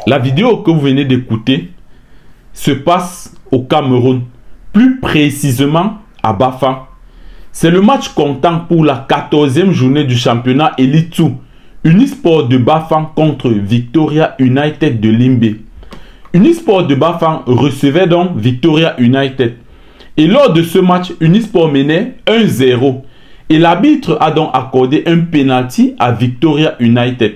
La vidéo que vous venez d'écouter se passe au Cameroun, plus précisément à Bafang. C'est le match comptant pour la 14e journée du championnat Elite 2, Unisport de Bafang contre Victoria United de Limbe. Unisport de Bafang recevait donc Victoria United. Et lors de ce match, Unisport menait 1-0. Et l'arbitre a donc accordé un penalty à Victoria United.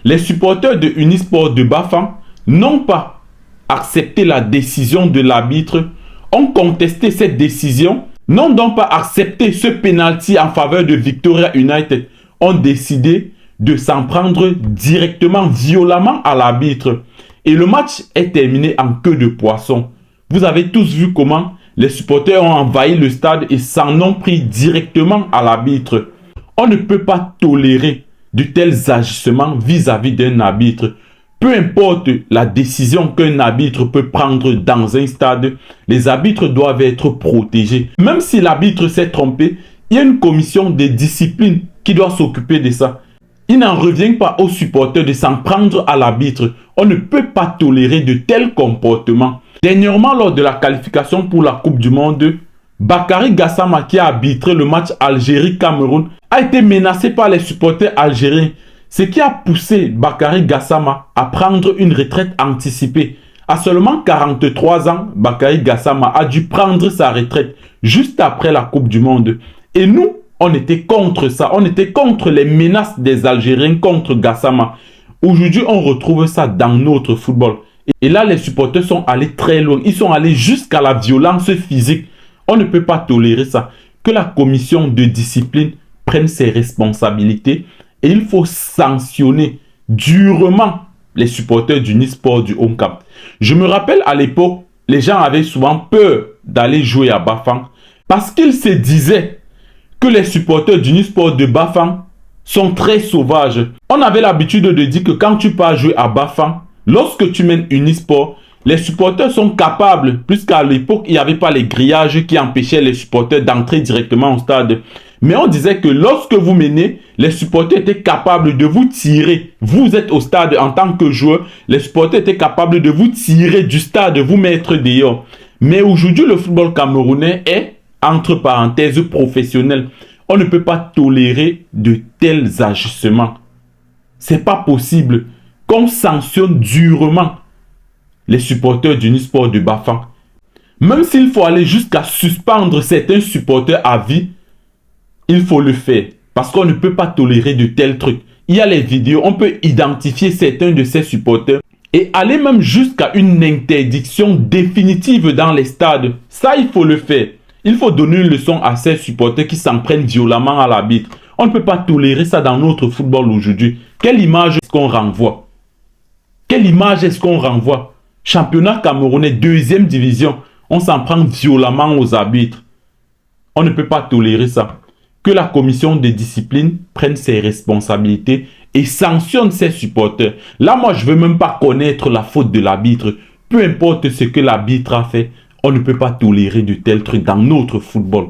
Les supporters de Unisport de Bafang n'ont pas accepté la décision de l'arbitre, ont contesté cette décision, n'ont donc pas accepté ce penalty en faveur de Victoria United, ont décidé de s'en prendre directement, violemment à l'arbitre. Et le match est terminé en queue de poisson. Vous avez tous vu comment les supporters ont envahi le stade et s'en ont pris directement à l'arbitre. On ne peut pas tolérer de tels agissements vis-à-vis d'un arbitre. Peu importe la décision qu'un arbitre peut prendre dans un stade, les arbitres doivent être protégés. Même si l'arbitre s'est trompé, il y a une commission de discipline qui doit s'occuper de ça. Il n'en revient pas aux supporters de s'en prendre à l'arbitre. On ne peut pas tolérer de tels comportements. Dernièrement, lors de la qualification pour la Coupe du Monde, Bakary Gassama, qui a arbitré le match Algérie-Cameroun, a été menacé par les supporters algériens. Ce qui a poussé Bakary Gassama à prendre une retraite anticipée. À seulement 43 ans, Bakary Gassama a dû prendre sa retraite juste après la Coupe du Monde. Et nous, on était contre ça. On était contre les menaces des Algériens contre Gassama. Aujourd'hui, on retrouve ça dans notre football. Et là, les supporters sont allés très loin. Ils sont allés jusqu'à la violence physique. On ne peut pas tolérer ça. Que la commission de discipline prenne ses responsabilités. Et il faut sanctionner durement les supporters du Unisport du Home Camp. Je me rappelle à l'époque, les gens avaient souvent peur d'aller jouer à Bafang parce qu'ils se disaient que les supporters du Unisport de Bafang sont très sauvages. On avait l'habitude de dire que quand tu pars jouer à Bafang, lorsque tu mènes Unisport, les supporters sont capables, puisqu'à l'époque, il n'y avait pas les grillages qui empêchaient les supporters d'entrer directement au stade. Mais on disait que lorsque vous menez, les supporters étaient capables de vous tirer. Vous êtes au stade en tant que joueur, les supporters étaient capables de vous tirer du stade, de vous mettre dehors. Mais aujourd'hui, le football camerounais est, entre parenthèses, professionnel. On ne peut pas tolérer de tels agissements. C'est pas possible qu'on sanctionne durement les supporters du Unisport de Bafang. Même s'il faut aller jusqu'à suspendre certains supporters à vie, il faut le faire. Parce qu'on ne peut pas tolérer de tels trucs. Il y a les vidéos, on peut identifier certains de ces supporters et aller même jusqu'à une interdiction définitive dans les stades. Ça, il faut le faire. Il faut donner une leçon à ces supporters qui s'en prennent violemment à l'arbitre. On ne peut pas tolérer ça dans notre football aujourd'hui. Quelle image est-ce qu'on renvoie? Quelle image est-ce qu'on renvoie? Championnat camerounais, 2e division. On s'en prend violemment aux arbitres. On ne peut pas tolérer ça. Que la commission de discipline prenne ses responsabilités et sanctionne ses supporters. Là, moi, je ne veux même pas connaître la faute de l'arbitre. Peu importe ce que l'arbitre a fait, on ne peut pas tolérer de tels trucs dans notre football.